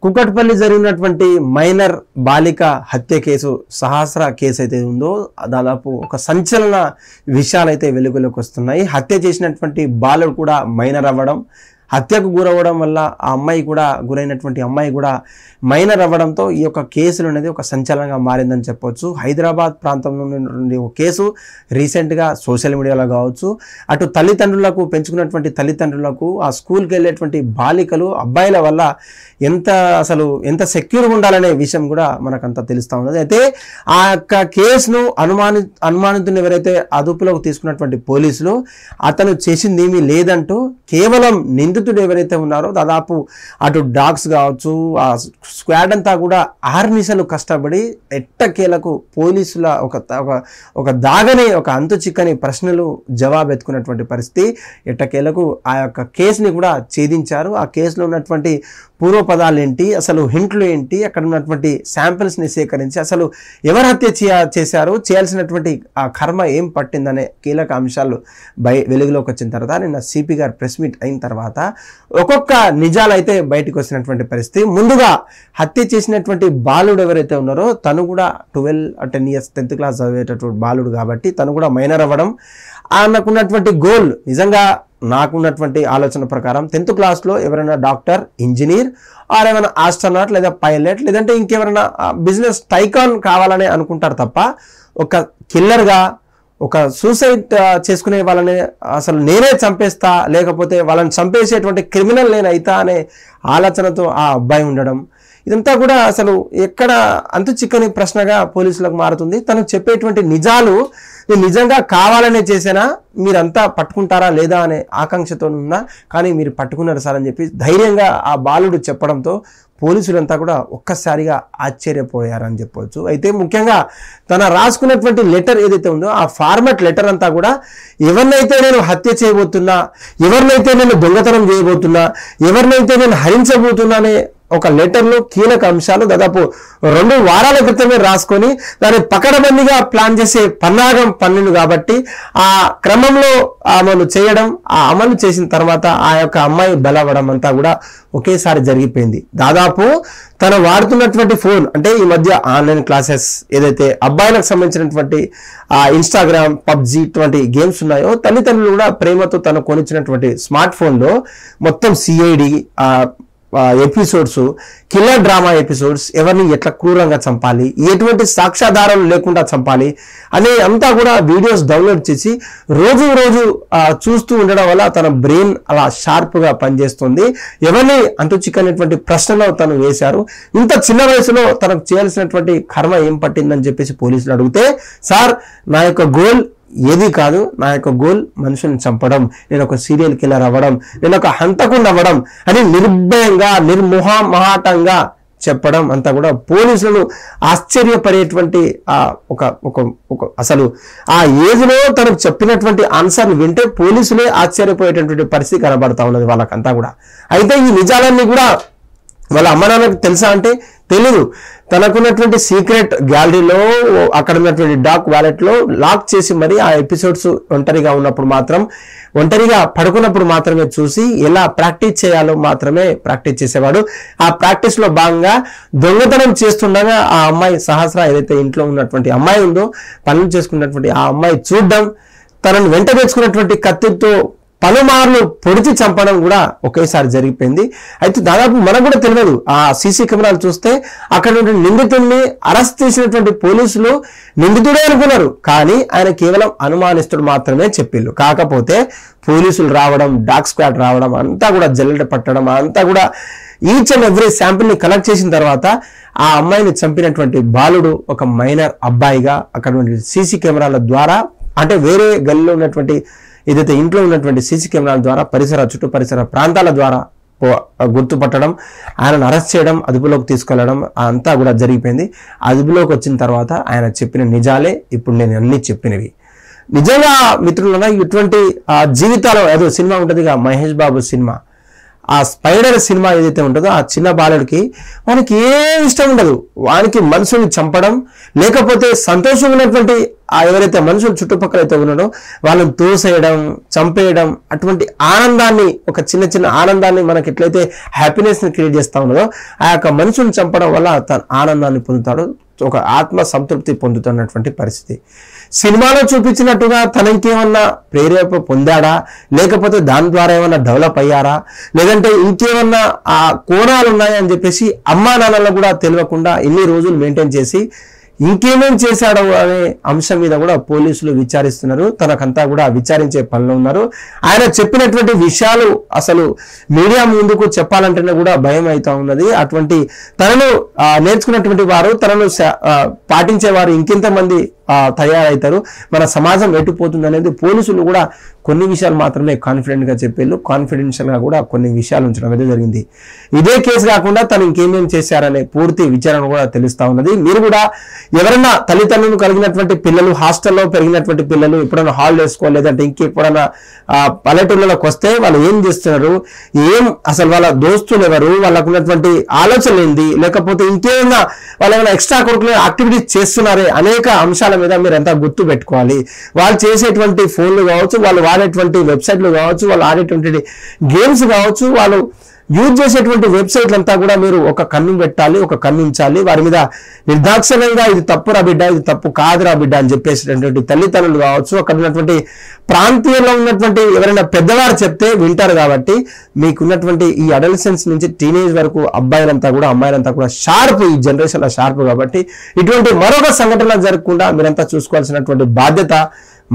కుకట్పల్లి జరిగినటువంటి మైనర్ బాలిక హత్య కేసు సహస్ర కేసు అయితే ఉందో దాదాపు ఒక సంచలన విషయాలైతే వెలుగులోకి వస్తున్నాయి. హత్య చేసినటువంటి బాలుడు కూడా మైనర్ అవ్వడం, హత్యకు గురవడం వల్ల ఆ అమ్మాయి కూడా గురైనటువంటి అమ్మాయి కూడా మైనర్ అవ్వడంతో ఈ యొక్క కేసులు అనేది ఒక సంచలనంగా మారిందని చెప్పవచ్చు. హైదరాబాద్ ప్రాంతంలో ఉన్నటువంటి ఒక కేసు రీసెంట్గా సోషల్ మీడియాలో కావచ్చు, అటు తల్లిదండ్రులకు పెంచుకున్నటువంటి తల్లిదండ్రులకు ఆ స్కూల్కి వెళ్ళేటువంటి బాలికలు అబ్బాయిల వల్ల ఎంత సెక్యూర్గా ఉండాలనే విషయం కూడా మనకంతా తెలుస్తూ ఉన్నది. అయితే ఆ యొక్క కేసును అనుమానితుని ఎవరైతే అదుపులోకి తీసుకున్నటువంటి పోలీసులు అతను చేసింది ఏమీ లేదంటూ కేవలం నిందితుడు ఎవరైతే ఉన్నారో దాదాపు అటు డాగ్స్ కావచ్చు ఆ స్క్వాడ్ అంతా కూడా 6 నిమిషాలు కష్టపడి ఎట్టకేలకు పోలీసుల ఒక దాగని ఒక అంతు చిక్కని ప్రశ్నలు జవాబు ఎత్తుకున్నటువంటి పరిస్థితి. ఎట్టకేలకు ఆ యొక్క కేసుని కూడా ఛేదించారు. ఆ కేసులో ఉన్నటువంటి పూర్వపదాలు ఏంటి, అసలు హింట్లు ఏంటి, అక్కడ ఉన్నటువంటి శాంపిల్స్ని సేకరించి అసలు ఎవరు హత్య చేశారు, చేయాల్సినటువంటి ఆ కర్మ ఏం పట్టిందనే కీలక అంశాలు వెలుగులోకి వచ్చిన తర్వాత నిన్న సిపి గారు ప్రెస్ మీట్ అయిన తర్వాత ఒక్కొక్క నిజాలు అయితే బయటకు వచ్చినటువంటి పరిస్థితి. ముందుగా హత్య చేసినటువంటి బాలుడు ఎవరైతే ఉన్నారో తను కూడా 10 ఇయర్స్ 10th క్లాస్ చదివేటటువంటి బాలుడు కాబట్టి తను కూడా మైనర్ అవ్వడం, ఆయనకున్నటువంటి గోల్ నిజంగా నాకున్నటువంటి ఆలోచన ప్రకారం 10th క్లాస్లో ఎవరైనా డాక్టర్, ఇంజనీర్ ఆర్ ఏమైనా ఆస్ట్రోనాట్ లేదా పైలట్ లేదంటే ఇంకెవరైనా బిజినెస్ టైకాన్ కావాలని అనుకుంటారు తప్ప ఒక కిల్లర్గా ఒక సూసైడ్ చేసుకునే వాళ్ళని అసలు నేనే చంపేస్తా లేకపోతే వాళ్ళని చంపేసేటువంటి క్రిమినల్ నేను అవుతా అనే ఆలోచనతో ఆ అబ్బాయి ఉండడం ఇదంతా కూడా అసలు ఎక్కడ అంతు చిక్కని ప్రశ్నగా పోలీసులకు మారుతుంది. తను చెప్పేటువంటి నిజాలు నేను నిజంగా కావాలనే చేసేనా, మీరంతా పట్టుకుంటారా లేదా అనే ఆకాంక్షతో ఉన్నా కానీ మీరు పట్టుకున్నారు సార్ అని చెప్పి ధైర్యంగా ఆ బాలుడు చెప్పడంతో పోలీసులంతా కూడా ఒక్కసారిగా ఆశ్చర్యపోయారని చెప్పవచ్చు. అయితే ముఖ్యంగా తన రాసుకున్నటువంటి లెటర్ ఏదైతే ఉందో ఆ ఫార్మాట్ లెటర్ అంతా కూడా ఎవరినైతే నేను హత్య చేయబోతున్నా, ఎవరినైతే నేను దొంగతనం చేయబోతున్నా, ఎవరినైతే నేను హరించబోతున్నా అనే ఒక లెటర్లో కీలక అంశాలు దాదాపు 2 వారాల క్రితమే రాసుకొని దాన్ని పకడ్బందీగా ప్లాన్ చేసే పన్నాగం పన్నులు కాబట్టి ఆ క్రమంలో అమలు చేయడం, ఆ అమలు చేసిన తర్వాత ఆ యొక్క అమ్మాయి బలవడం అంతా కూడా ఒకేసారి జరిగిపోయింది. దాదాపు తను వాడుతున్నటువంటి ఫోన్ అంటే ఈ మధ్య ఆన్లైన్ క్లాసెస్ ఏదైతే అబ్బాయిలకు సంబంధించినటువంటి ఇన్స్టాగ్రామ్, పబ్జీ ఇటువంటి గేమ్స్ ఉన్నాయో తల్లిదండ్రులు కూడా ప్రేమతో తను కొనిచ్చినటువంటి స్మార్ట్ ఫోన్లో మొత్తం CID episodes, killer drama episodes, ఎవరిని ఎట్లా క్రూరంగా చంపాలి, ఎటువంటి సాక్ష్యాధారాలు లేకుండా చంపాలి అనే అంతా కూడా వీడియోస్ డౌన్లోడ్ చేసి రోజు చూస్తూ ఉండడం వల్ల తన బ్రెయిన్ అలా షార్ప్గా పనిచేస్తుంది. ఎవరిని అంతు చిక్కనటువంటి ప్రశ్నలో తను వేశారు. ఇంత చిన్న వయసులో తనకు చేయాల్సినటువంటి కర్మ ఏం పట్టిందని చెప్పేసి పోలీసులు అడిగితే, సార్ నా యొక్క గోల్ ఏది కాదు, నా యొక్క గోల్ మనుషుల్ని చంపడం, నేను ఒక సీరియల్ కిల్లర్ అవ్వడం, నేను ఒక హంతకుడిని అవ్వడం అని నిర్భయంగా నిర్మోహమాటంగా చెప్పడం అంతా కూడా పోలీసులను ఆశ్చర్యపడేటువంటి అసలు ఆ ఏజ్లో తనకు చెప్పినటువంటి ఆన్సర్లు వింటే పోలీసులే ఆశ్చర్యపోయేటటువంటి పరిస్థితి కనబడతా ఉన్నది వాళ్ళకంతా కూడా. అయితే ఈ నిజాలన్నీ కూడా వాళ్ళ అమ్మ నాన్నకు తెలుసా అంటే తెలీదు. తనకున్నటువంటి సీక్రెట్ గ్యాలరీలో అక్కడ ఉన్నటువంటి డాక్ వ్యాలెట్లో లాక్ చేసి మరి ఆ ఎపిసోడ్స్ ఒంటరిగా పడుకున్నప్పుడు మాత్రమే చూసి ఎలా ప్రాక్టీస్ చేయాలో మాత్రమే ప్రాక్టీస్ చేసేవాడు. ఆ ప్రాక్టీస్ లో భాగంగా దొంగతనం చేస్తుండగా ఆ అమ్మాయి సహస్ర ఏదైతే ఇంట్లో ఉన్నటువంటి అమ్మాయి ఉందో పనులు చేసుకున్నటువంటి ఆ అమ్మాయి చూడడం, తనను వెంట తెచ్చుకున్నటువంటి కత్తితో పలుమార్లు పొడిచి చంపడం కూడా ఒకేసారి జరిగిపోయింది. అయితే దాదాపు మనకు కూడా తెలియదు. ఆ సీసీ కెమెరాలు చూస్తే అక్కడ నిందితుడిని అరెస్ట్ చేసినటువంటి పోలీసులు నిందితుడే అనుకున్నారు, కానీ ఆయన కేవలం అనుమానిస్తుడు మాత్రమే చెప్పిళ్ళు. కాకపోతే పోలీసులు రావడం, డాగ్ స్క్వాడ్ రావడం అంతా కూడా జల్లెడ పట్టడం అంతా కూడా ఈచ్ అండ్ ఎవ్రీ శాంపిల్ని కలెక్ట్ చేసిన తర్వాత ఆ అమ్మాయిని చంపినటువంటి బాలుడు ఒక మైనర్ అబ్బాయిగా అక్కడ సీసీ కెమెరాల ద్వారా అంటే వేరే గల్లీలో ఉన్నటువంటి ఏదైతే ఇంట్లో ఉన్నటువంటి సీసీ కెమెరాల ద్వారా చుట్టూ పరిసర ప్రాంతాల ద్వారా గుర్తుపట్టడం, ఆయనను అరెస్ట్ చేయడం, అదుపులోకి తీసుకెళ్లడం అంతా కూడా జరిగిపోయింది. అదుపులోకి వచ్చిన తర్వాత ఆయన చెప్పిన నిజాలే ఇప్పుడు నేను అన్ని చెప్పినవి. నిజంగా మిత్రులన్నా ఇటువంటి జీవితాలు ఏదో సినిమా ఉంటుందిగా మహేష్ బాబు సినిమా, ఆ స్పైడర్ సినిమా ఏదైతే ఉంటుందో ఆ చిన్న బాలుడికి వానికి ఏం ఇష్టం ఉండదు, వానికి మనుషుల్ని చంపడం లేకపోతే సంతోషంగా ఉన్నటువంటి ఆ ఎవరైతే మనుషులు చుట్టుపక్కల అయితే ఉన్నాడో వాళ్ళని తోసేయడం, చంపేయడం, అటువంటి ఆనందాన్ని, ఒక చిన్న చిన్న ఆనందాన్ని మనకి ఎట్లయితే హ్యాపీనెస్ని క్రియేట్ చేస్తూ ఉన్నదో ఆ యొక్క మనుషుల్ని చంపడం వల్ల తన ఆనందాన్ని పొందుతాడు, ఒక ఆత్మ సంతృప్తి పొందుతున్నటువంటి పరిస్థితి. సినిమాలో చూపించినట్టుగా తన ఇంకేమన్నా ప్రేరేపణ పొందాడా, లేకపోతే దాని ద్వారా ఏమన్నా డెవలప్ అయ్యారా, లేదంటే ఇంకేమన్నా ఆ కోణాలు ఉన్నాయా అని చెప్పేసి అమ్మా నాన్నలు కూడా తెలియకుండా ఇన్ని రోజులు మెయింటైన్ చేసి ఇంకేమేం చేశాడో అనే అంశం మీద కూడా పోలీసులు విచారిస్తున్నారు. తనకంతా కూడా విచారించే పనిలో ఉన్నారు. ఆయన చెప్పినటువంటి విషయాలు అసలు మీడియా ముందుకు చెప్పాలంటేనే కూడా భయం అవుతా ఉన్నది. అటువంటి తనను నేర్చుకున్నటువంటి వారు, తనను పాటించేవారు ఇంకెంతమంది తయారవుతారు, మన సమాజం ఎటుపోతుంది అనేది పోలీసులు కూడా కొన్ని విషయాలు మాత్రమే కాన్ఫిడెంట్గా చెప్పేళ్ళు, కాన్ఫిడెన్షియల్గా కూడా కొన్ని విషయాలు ఉంచడం అనేది జరిగింది. ఇదే కేసు కాకుండా తను ఇంకేమేం చేశారనే పూర్తి విచారణ కూడా తెలుస్తూ ఉన్నది. మీరు కూడా ఎవరైనా తల్లిదండ్రులు కలిగినటువంటి పిల్లలు, హాస్టల్లో పెరిగినటువంటి పిల్లలు ఎప్పుడైనా హాలిడేస్కో లేదంటే ఇంకెప్పుడైనా పల్లెటూళ్ళలోకి వస్తే వాళ్ళు ఏం చేస్తున్నారు, అసలు వాళ్ళ దోస్తులు ఎవరు, వాళ్ళకు ఉన్నటువంటి ఆలోచన ఏంది, లేకపోతే ఇంకేమైనా వాళ్ళు ఏమైనా ఎక్స్ట్రా కరిక్యులర్ యాక్టివిటీస్ చేస్తున్నారే అనేక అంశాల మీద మీరు ఎంత గుర్తు పెట్టుకోవాలి. వాళ్ళు చేసేటువంటి ఫోన్లు కావచ్చు, వాళ్ళు వాడేటువంటి వెబ్సైట్లు కావచ్చు, వాళ్ళు ఆడేటువంటి గేమ్స్ కావచ్చు, వాళ్ళు యూజ్ చేసేటువంటి వెబ్సైట్లు అంతా కూడా మీరు ఒక కన్ను పెట్టాలి, ఒక కన్ను ఉంచాలి. వారి మీద నిర్దాక్షిణ్యంగా ఇది తప్పురా బిడ్డ, ఇది తప్పు కాదురా బిడ్డ అని చెప్పేసేటటువంటి తల్లిదండ్రులు కావచ్చు, అక్కడ ఉన్నటువంటి ప్రాంతీయంలో ఉన్నటువంటి ఎవరైనా పెద్దవారు చెప్తే వింటారు. కాబట్టి మీకున్నటువంటి ఈ అడల్సెన్స్ నుంచి టీనేజ్ వరకు అబ్బాయిలంతా కూడా అమ్మాయిలంతా కూడా షార్ప్, ఈ జనరేషన్లో షార్ప్. కాబట్టి ఇటువంటి మరొక సంఘటన జరగకుండా మీరంతా చూసుకోవాల్సినటువంటి బాధ్యత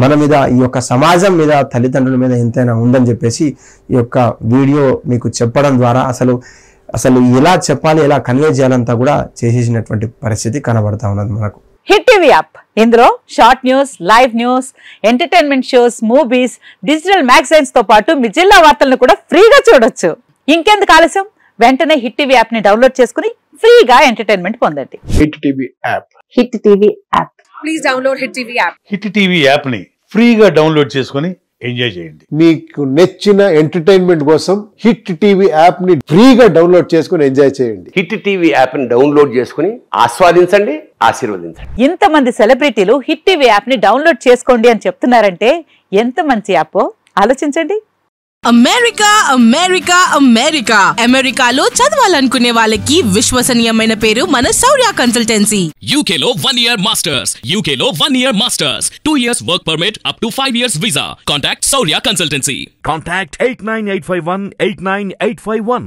మన మీద, ఈ యొక్క సమాజం మీద, తల్లిదండ్రుల మీద ఎంతైనా ఉందని చెప్పేసి ఈ యొక్క వీడియో మీకు చెప్పడం ద్వారా అసలు ఎలా చెప్పాలి, ఎలా కన్వే చేయాలంతా కూడా చేసేసినటువంటి పరిస్థితి కనబడతా ఉన్నది మనకు. హిట్ టీవీ యాప్, ఇందులో short news, live news, entertainment shows, movies, digital magazines తో పాటు మీ జిల్లా వార్తలను కూడా ఫ్రీగా చూడొచ్చు. ఇంకెందుకు ఆలస్యం, వెంటనే హిట్ టీవీ యాప్ ని డౌన్లోడ్ చేసుకుని ఫ్రీగా ఎంటర్టైన్మెంట్ పొందండి. Hit TV app, hit TV app, please download hit TV app. Hit TV app ని ఫ్రీగా డౌన్లోడ్ చేసుకుని ఎంజాయ్ చేయండి. మీకు నచ్చిన ఎంటర్టైన్మెంట్ కోసం హిట్ టీవీ యాప్ ని ఫ్రీగా డౌన్లోడ్ చేసుకుని ఎంజాయ్ చేయండి. హిట్ టీవీ యాప్ ని డౌన్లోడ్ చేసుకుని ఆస్వాదించండి, ఆశీర్వదించండి. ఇంతమంది సెలబ్రిటీలు హిట్ టీవీ యాప్ ని డౌన్లోడ్ చేసుకోండి అని చెప్తున్నారంటే ఎంత మంచి యాప్ ఆలోచించండి. అమెరికా అమెరికా అమెరికా అమెరికాలో చదవాలనుకునే వాళ్ళకి విశ్వసనీయమైన పేరు మన శౌర్య కన్సల్టెన్సీ. UK లో 1 year masters, UK లో 1 year masters, 2 years work permit up to 5 years visa. Contact Saurya Consultancy. Contact 89851 89851.